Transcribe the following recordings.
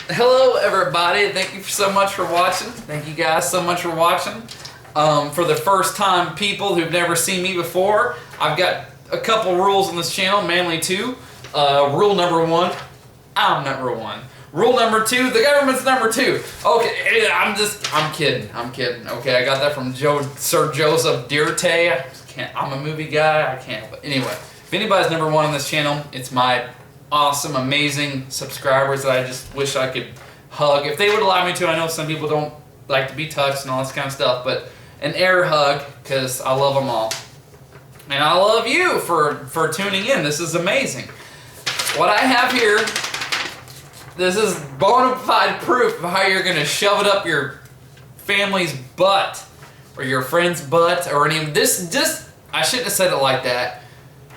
Hello everybody, thank you so much for watching. Thank you guys so much for watching. For the first time people who've never seen me before, I've got a couple rules on this channel, mainly two. Rule number one, I'm number one. Rule number two, the government's number two. Okay, I'm kidding. Okay, I got that from Sir Joseph Dirte. I'm a movie guy, I can't, but anyway. If anybody's number one on this channel, it's my awesome, amazing subscribers that I just wish I could hug. If they would allow me to, I know some people don't like to be touched and all this kind of stuff, but an air hug, because I love them all. And I love you for tuning in. This is amazing. What I have here, this is bona fide proof of how you're going to shove it up your family's butt, or your friend's butt, or any of this. I shouldn't have said it like that,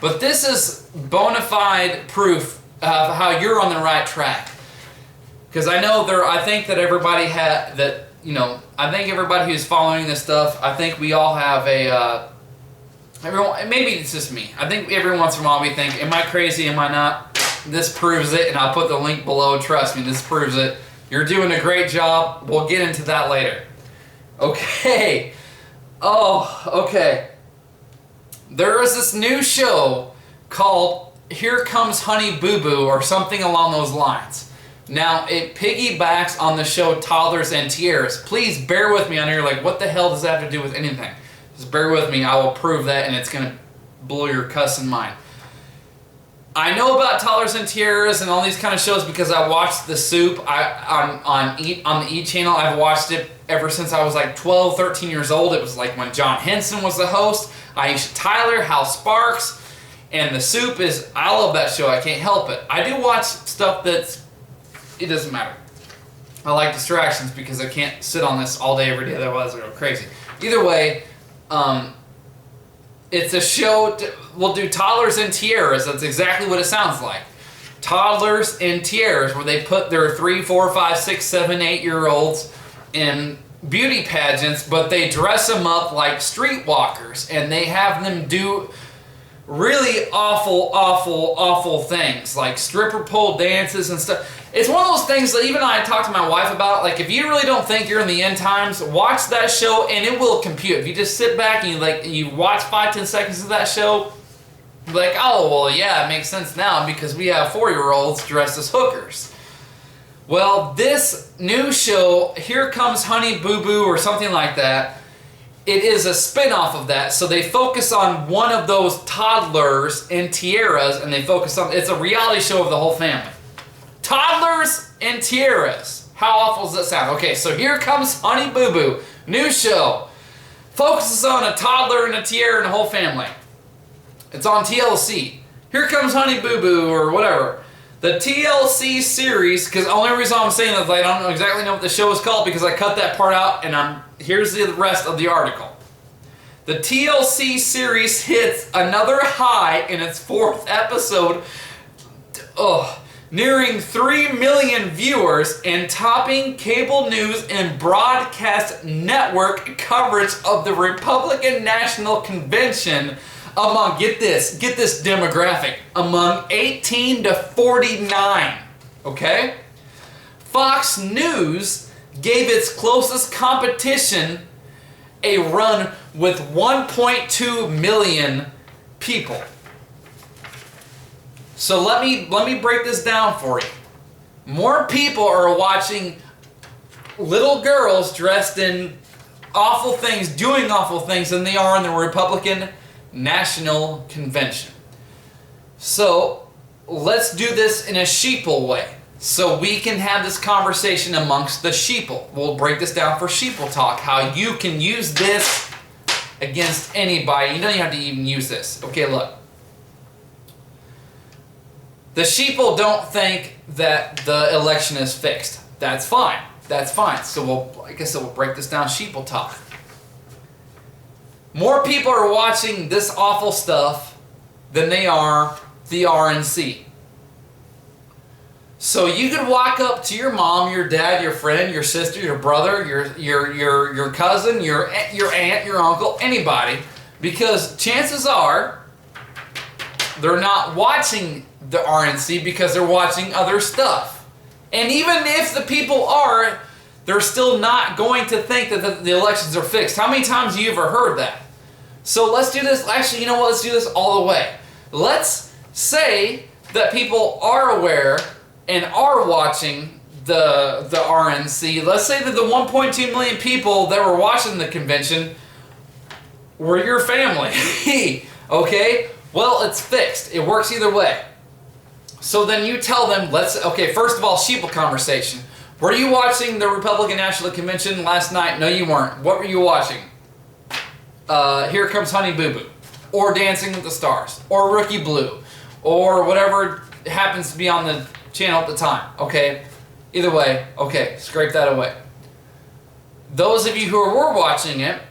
but this is bona fide proof of how you're on the right track. Because I think that everybody I think everybody who's following this stuff, I think we all have maybe it's just me. I think every once in a while we think, am I crazy, am I not? This proves it, and I'll put the link below, trust me, this proves it. You're doing a great job. We'll get into that later. Okay. Okay. There is this new show called Here Comes Honey Boo Boo, or something along those lines. Now, it piggybacks on the show Toddlers and Tiaras. Please bear with me on here, like, what the hell does that have to do with anything? Just bear with me, I will prove that, and it's going to blow your cussing mind. I know about Toddlers and Tiaras and all these kind of shows because I watched The Soup on the E! channel. I've watched it ever since I was like 12, 13 years old. It was like when John Henson was the host, Aisha Tyler, Hal Sparks, and The Soup is, I love that show, I can't help it. I do watch stuff it doesn't matter. I like distractions because I can't sit on this all day, every day, otherwise I'll go crazy. Either way, it's a show, we'll do Toddlers and Tiaras, that's exactly what it sounds like. Toddlers and Tiaras, where they put their 3, 4, 5, 6, 7, 8-year-olds in beauty pageants, but they dress them up like streetwalkers, and they have them do really awful things, like stripper pole dances and stuff. It's one of those things that even I talk to my wife about, like, if you really don't think you're in the end times, watch that show and it will compute. If you just sit back and you watch 5-10 seconds of that show, you're like, oh, well, yeah, it makes sense now because we have 4-year-olds dressed as hookers. Well, this new show, Here Comes Honey Boo Boo, or something like that, it is a spin-off of that. So they focus on one of those toddlers and tiaras, and they focus on, it's a reality show of the whole family. Toddlers and Tiaras. How awful does that sound? Okay, so Here Comes Honey Boo Boo. New show. Focuses on a toddler and a tiara and the whole family. It's on TLC. Here Comes Honey Boo Boo, or whatever. The TLC series, because the only reason I'm saying that is I don't exactly know what the show is called because I cut that part out, and here's the rest of the article. The TLC series hits another high in its 4th episode. Nearing 3 million viewers and topping cable news and broadcast network coverage of the Republican National Convention among, get this demographic, among 18 to 49, okay? Fox News gave its closest competition a run with 1.2 million people. So let me break this down for you. More people are watching little girls dressed in awful things, doing awful things, than they are in the Republican National Convention. So let's do this in a sheeple way, so we can have this conversation amongst the sheeple. We'll break this down for sheeple talk, how you can use this against anybody. You don't even have to even use this. Okay, look. The sheeple don't think that the election is fixed. That's fine. That's fine. So like I said, we'll break this down sheeple talk. More people are watching this awful stuff than they are the RNC. So you could walk up to your mom, your dad, your friend, your sister, your brother, your cousin, your aunt, your uncle, anybody, because chances are they're not watching the RNC because they're watching other stuff. And even if the people are, they're still not going to think that the elections are fixed. How many times have you ever heard that? So let's do this. Actually, you know what? Let's do this all the way. Let's say that people are aware and are watching the RNC. Let's say that the 1.2 million people that were watching the convention were your family. Okay? Well, it's fixed. It works either way. So then you tell them, okay, first of all, sheeple conversation. Were you watching the Republican National Convention last night? No, you weren't. What were you watching? Here Comes Honey Boo Boo, or Dancing with the Stars, or Rookie Blue, or whatever happens to be on the channel at the time, okay? Either way, okay, scrape that away. Those of you who were watching it,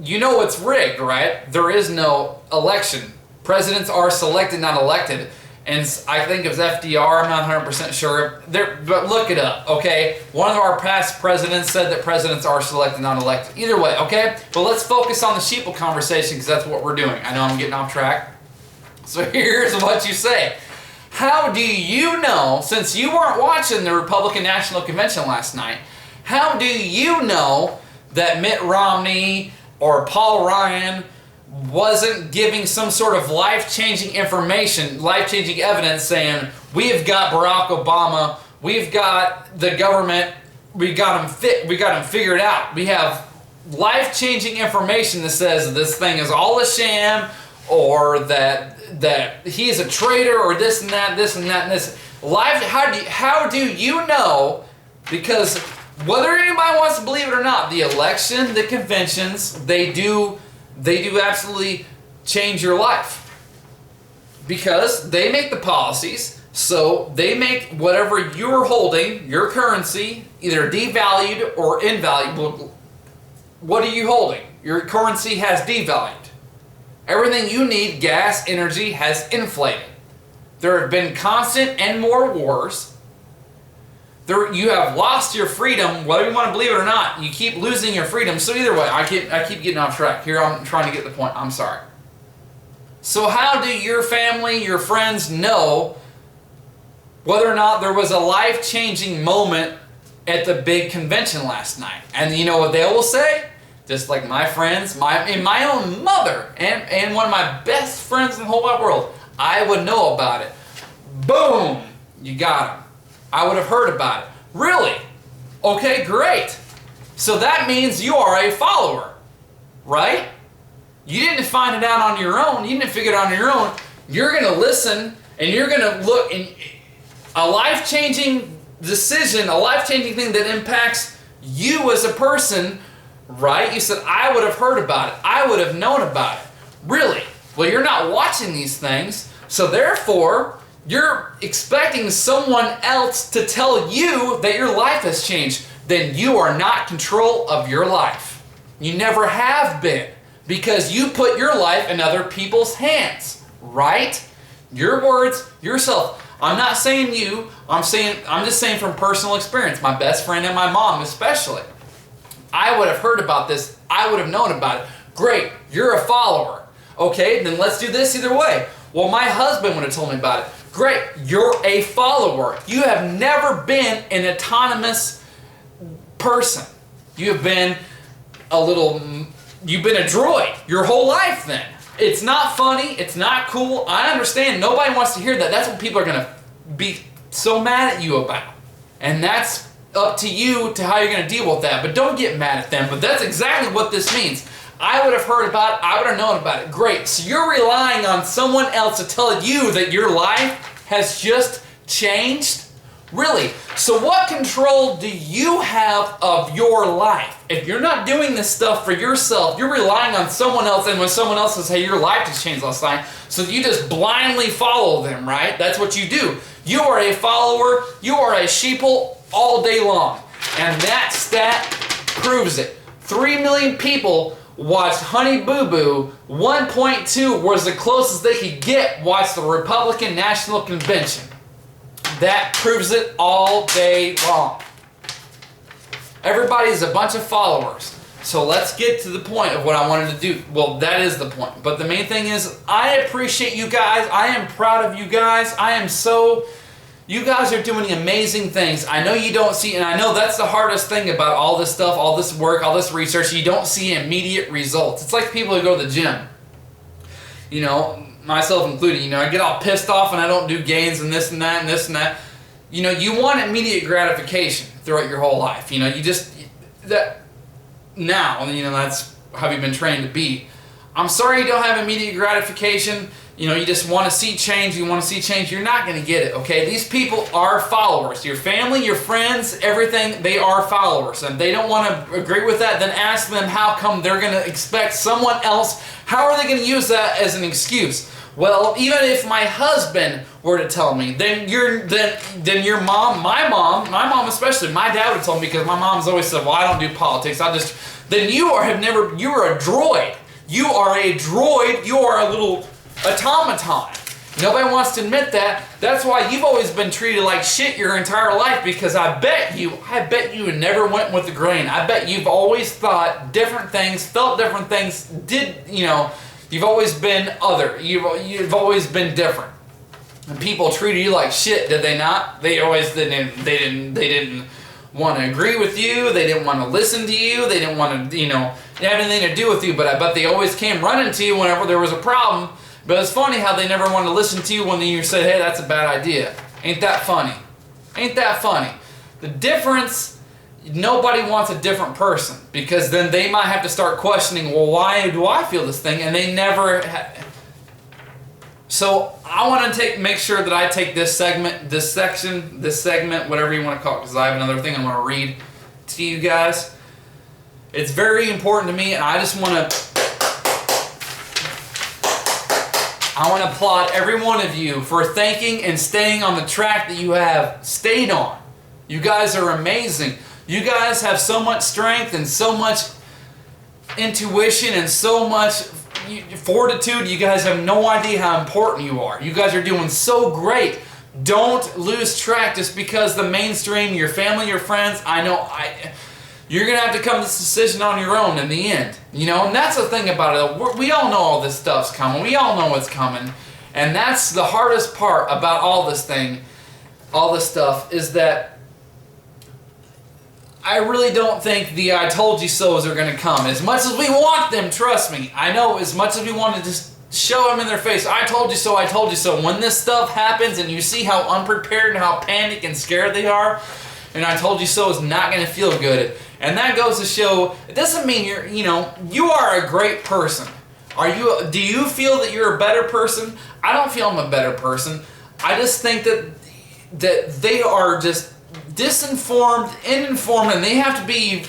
you know it's rigged, right? There is no election. Presidents are selected, not elected. And I think it was FDR, I'm not 100% sure. But look it up, okay? One of our past presidents said that presidents are selected, not elected. Either way, okay? But let's focus on the sheeple conversation because that's what we're doing. I know I'm getting off track. So here's what you say. How do you know, since you weren't watching the Republican National Convention last night, how do you know that Mitt Romney or Paul Ryan wasn't giving some sort of life-changing information, life-changing evidence saying, we've got Barack Obama, we've got the government, we got him figured out. We have life-changing information that says this thing is all a sham, or that he's a traitor, or this and that, this and that, and this. How do you know? Because whether anybody wants to believe it or not, the election, the conventions, they do absolutely change your life. Because they make the policies, so they make whatever you're holding, your currency, either devalued or invaluable. What are you holding? Your currency has devalued. Everything you need, gas, energy, has inflated. There have been constant and more wars. You have lost your freedom, whether you want to believe it or not. You keep losing your freedom. So either way, I keep getting off track. Here I'm trying to get the point. I'm sorry. So how do your family, your friends know whether or not there was a life-changing moment at the big convention last night? And you know what they will say? Just like my friends, my own mother, and one of my best friends in the whole wide world, I would know about it. Boom! You got him. I would have heard about it. Really? Okay, great. So that means you are a follower, right? You didn't find it out on your own. You didn't figure it out on your own. You're going to listen, and you're going to look. And a life-changing decision, a life-changing thing that impacts you as a person, right? You said, I would have heard about it. I would have known about it. Really? Well, you're not watching these things, so therefore, you're expecting someone else to tell you that your life has changed. Then you are not in control of your life. You never have been, because you put your life in other people's hands, right? Your words, yourself. I'm not saying you, I'm just saying from personal experience, my best friend and my mom especially. I would have heard about this, I would have known about it. Great, you're a follower. Okay, then let's do this either way. Well, my husband would have told me about it. Great, you're a follower. You have never been an autonomous person. You have been you've been a droid your whole life then. It's not funny, it's not cool. I understand, nobody wants to hear that. That's what people are going to be so mad at you about. And that's up to you to how you're going to deal with that. But don't get mad at them. But that's exactly what this means. I would have heard about it. I would have known about it. Great. So you're relying on someone else to tell you that your life has just changed? Really? So what control do you have of your life? If you're not doing this stuff for yourself, you're relying on someone else, and when someone else says, hey, your life just changed last night, so you just blindly follow them, right? That's what you do. You are a follower, you are a sheeple all day long. And that stat proves it. 3 million people watched Honey Boo Boo. 1.2 was the closest they could get watched the Republican National Convention. That proves it all day long. Everybody's a bunch of followers. So let's get to the point of what I wanted to do. Well, that is the point. But the main thing is, I appreciate you guys. I am proud of you guys. I am so You guys are doing amazing things. I know you don't see, and I know that's the hardest thing about all this stuff, all this work, all this research. You don't see immediate results. It's like people who go to the gym. You know, myself included, you know, I get all pissed off and I don't do gains and this and that and this and that. You know, you want immediate gratification throughout your whole life. You know, you just, that, now, you know, that's how you've been trained to be. I'm sorry you don't have immediate gratification. You know, you just want to see change, you want to see change, you're not going to get it, okay? These people are followers. Your family, your friends, everything, they are followers. And they don't want to agree with that, then ask them how come they're going to expect someone else. How are they going to use that as an excuse? Well, even if my husband were to tell me, then your mom, my mom especially, my dad would tell me, because my mom's always said, well, I don't do politics, then you are a droid. You are a droid, you are a little automaton. Nobody wants to admit that. That's why you've always been treated like shit your entire life, because I bet you never went with the grain. I bet you've always thought different things, felt different things, you've always been other. You've always been different. And people treated you like shit, did they not? They always didn't want to agree with you, they didn't want to listen to you, they didn't want to, have anything to do with you, but I bet they always came running to you whenever there was a problem. But it's funny how they never wanted to listen to you when you said, hey, that's a bad idea. Ain't that funny? Ain't that funny? The difference, nobody wants a different person, because then they might have to start questioning, well, why do I feel this thing? And they never... So I want to make sure that I take this segment, whatever you want to call it, because I have another thing I want to read to you guys. It's very important to me, and I just want to... I want to applaud every one of you for thinking and staying on the track that you have stayed on. You guys are amazing. You guys have so much strength and so much intuition and so much fortitude. You guys have no idea how important you are. You guys are doing so great. Don't lose track just because the mainstream, your family, your friends, you're going to have to come to this decision on your own in the end. And that's the thing about it. We all know all this stuff's coming. We all know what's coming. And that's the hardest part about all this stuff, is that I really don't think the I told you so's are going to come. As much as we want them, trust me, I know as much as we want to just show them in their face, I told you so, I told you so. When this stuff happens and you see how unprepared and how panicked and scared they are, and I told you so is not going to feel good. And that goes to show, it doesn't mean you are a great person. Do you feel that you're a better person? I don't feel I'm a better person. I just think that they are just disinformed, uninformed, and they have to be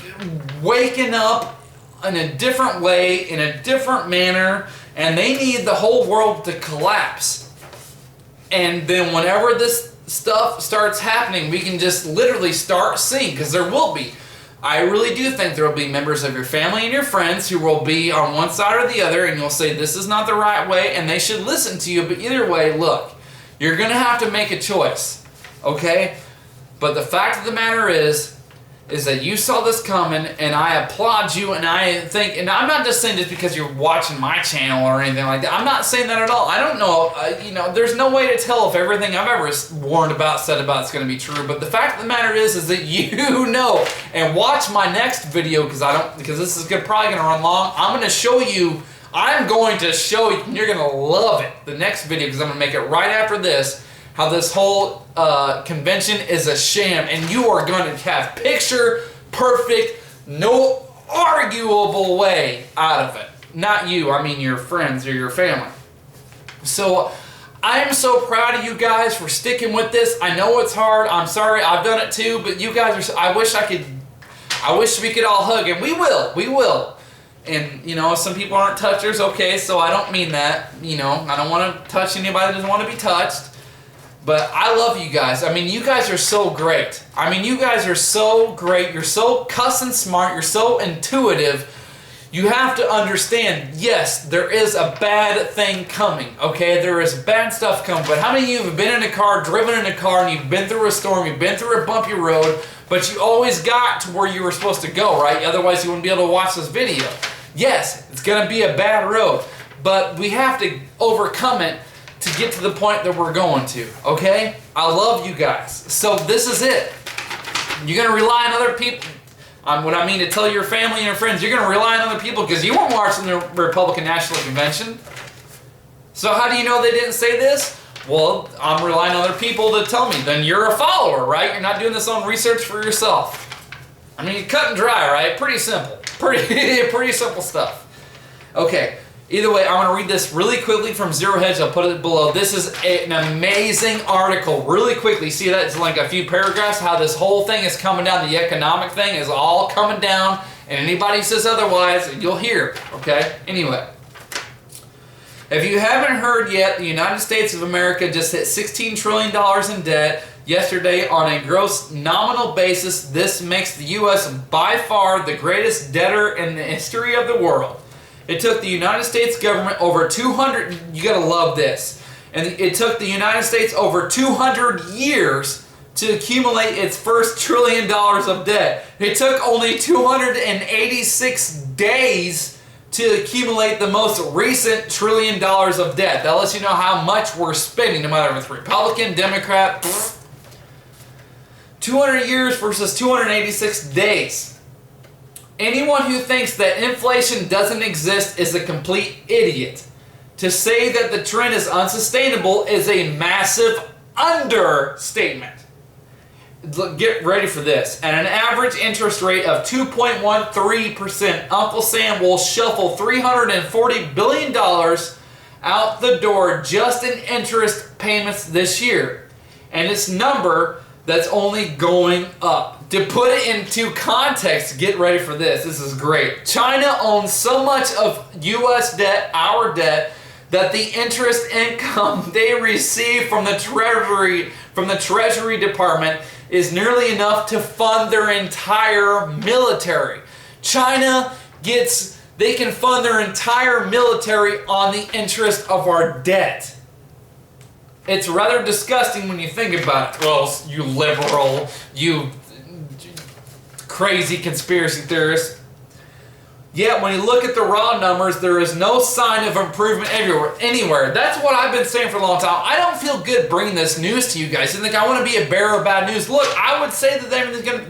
waking up in a different way, in a different manner, and they need the whole world to collapse. And then whenever this stuff starts happening, we can just literally start seeing, because there will be. I really do think there will be members of your family and your friends who will be on one side or the other, and you'll say this is not the right way, and they should listen to you. But either way, look, you're going to have to make a choice, okay? But the fact of the matter is that you saw this coming, and I applaud you, and I think, and I'm not just saying this because you're watching my channel or anything like that. I'm not saying that at all. I don't know, there's no way to tell if everything I've ever said about it's going to be true. But the fact of the matter is that you know, and watch my next video, because this is probably going to run long. I'm going to show you, and you're going to love it, the next video, because I'm going to make it right after this, how this whole convention is a sham, and you are going to have picture perfect, no arguable way out of it. Not you, I mean your friends or your family. So I am so proud of you guys for sticking with this. I know it's hard. I'm sorry, I've done it too, but you guys are, I wish we could all hug, and we will. And, some people aren't touchers, okay, so I don't mean that. I don't want to touch anybody that doesn't want to be touched. But I love you guys. I mean, you guys are so great. You guys are so great. You're so cussing smart. You're so intuitive. You have to understand, yes, there is a bad thing coming, okay? There is bad stuff coming. But how many of you have been in a car, driven in a car, and you've been through a storm, you've been through a bumpy road, but you always got to where you were supposed to go, right? Otherwise, you wouldn't be able to watch this video. Yes, it's going to be a bad road, but we have to overcome it to get to the point that we're going to, okay? I love you guys. So this is it. You're going to rely on other people. What I mean to tell your family and your friends, you're going to rely on other people because you weren't watching the Republican National Convention. So how do you know they didn't say this? Well, I'm relying on other people to tell me. Then you're a follower, right? You're not doing this on research for yourself. I mean, cut and dry, right? Pretty simple. Pretty simple stuff. Okay. Either way, I'm going to read this really quickly from Zero Hedge. I'll put it below. This is an amazing article. Really quickly. See that? It's like a few paragraphs. How this whole thing is coming down. The economic thing is all coming down. And anybody who says otherwise, you'll hear. Okay? Anyway. If you haven't heard yet, the United States of America just hit $16 trillion in debt yesterday on a gross nominal basis. This makes the U.S. by far the greatest debtor in the history of the world. It took the United States government over 200, you gotta love this, and it took the United States over 200 years to accumulate its first $1 trillion of debt. It took only 286 days to accumulate the most recent $1 trillion of debt. That lets you know how much we're spending, no matter if it's Republican, Democrat. 200 years versus 286 days. Anyone who thinks that inflation doesn't exist is a complete idiot. To say that the trend is unsustainable is a massive understatement. Get ready for this. At an average interest rate of 2.13%, Uncle Sam will shuffle $340 billion out the door just in interest payments this year. And this number that's only going up. To put it into context, get ready for this. This is great. China owns so much of U.S. debt, our debt, that the interest income they receive from the Treasury Department is nearly enough to fund their entire military. China they can fund their entire military on the interest of our debt. It's rather disgusting when you think about it. Well, you liberal, you crazy conspiracy theorist. Yet when you look at the raw numbers, there is no sign of improvement anywhere. That's what I've been saying for a long time. I don't feel good bringing this news to you guys. You think I want to be a bearer of bad news? Look, I would say that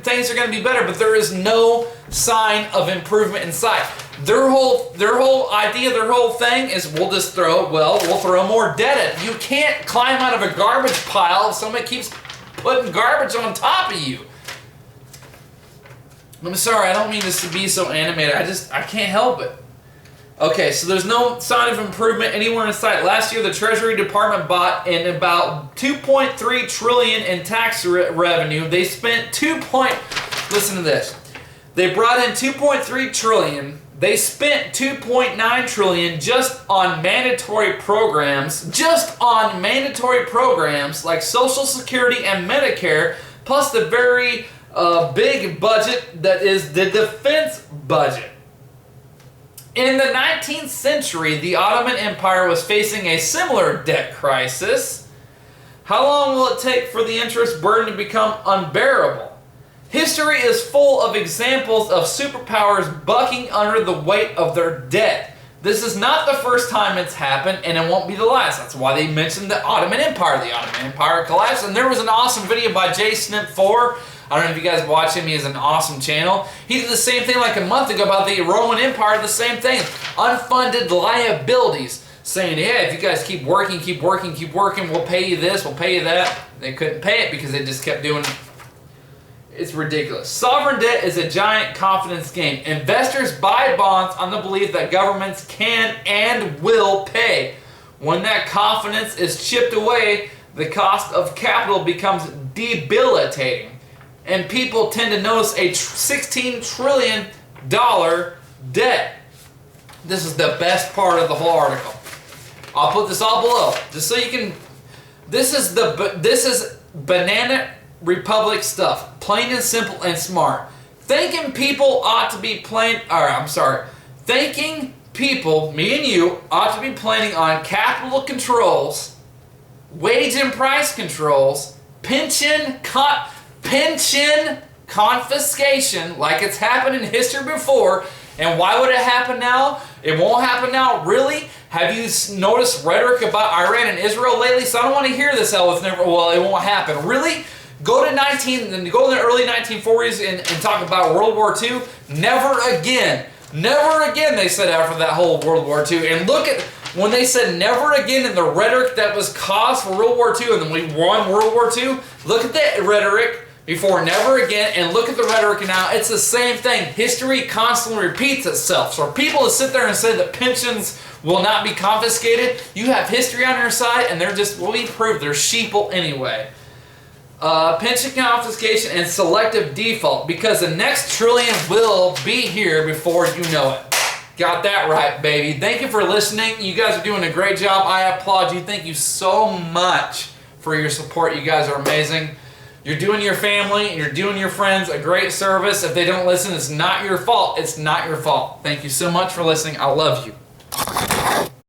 things are going to be better, but there is no sign of improvement in sight. Their whole idea, their whole thing is we'll throw more debt at it. You can't climb out of a garbage pile if somebody keeps putting garbage on top of you. I'm sorry, I don't mean this to be so animated. I can't help it. Okay, so there's no sign of improvement anywhere in sight. Last year, the Treasury Department bought in about $2.3 trillion in tax revenue. They spent listen to this. They brought in $2.3 trillion. They spent $2.9 trillion just on mandatory programs. Just on mandatory programs like Social Security and Medicare, plus the very big budget that is the defense budget. In the 19th century, the Ottoman Empire was facing a similar debt crisis. How long will it take for the interest burden to become unbearable? History is full of examples of superpowers bucking under the weight of their debt. This is not the first time it's happened, and it won't be the last. That's why they mentioned the Ottoman Empire. The Ottoman Empire collapsed, and there was an awesome video by Jay Snip 4. I don't know if you guys watch him. He has an awesome channel. He did the same thing like a month ago about the Roman Empire. The same thing. Unfunded liabilities. Saying, yeah, if you guys keep working, we'll pay you this, we'll pay you that. They couldn't pay it because they just kept doing it. It's ridiculous. Sovereign debt is a giant confidence game. Investors buy bonds on the belief that governments can and will pay. When that confidence is chipped away, the cost of capital becomes debilitating. And people tend to notice a $16 trillion debt. This is the best part of the whole article. I'll put this all below, just so you can. This is Banana Republic stuff, plain and simple and smart. Thinking people ought to be Thinking people, me and you, ought to be planning on capital controls, wage and price controls, pension confiscation, like it's happened in history before. And why would it happen now? It won't happen now. Really? Have you noticed rhetoric about Iran and Israel lately? So I don't want to hear this. Oh, it's never. Well, it won't happen. Really? Go to the early 1940s and talk about World War II. Never again. Never again, they said after that whole World War II. And look at when they said never again in the rhetoric that was caused for World War II, and then we won World War II. Look at that rhetoric before never again, and look at the rhetoric now. It's the same thing. History constantly repeats itself. So for people to sit there and say that pensions will not be confiscated, you have history on your side, and they're just, well, we proved they're sheeple anyway. Pension confiscation and selective default, because the next trillion will be here before you know it. Got that right, baby. Thank you for listening. You guys are doing a great job. I applaud you. Thank you so much for your support. You guys are amazing. You're doing your family and you're doing your friends a great service. If they don't listen, it's not your fault. It's not your fault. Thank you so much for listening. I love you.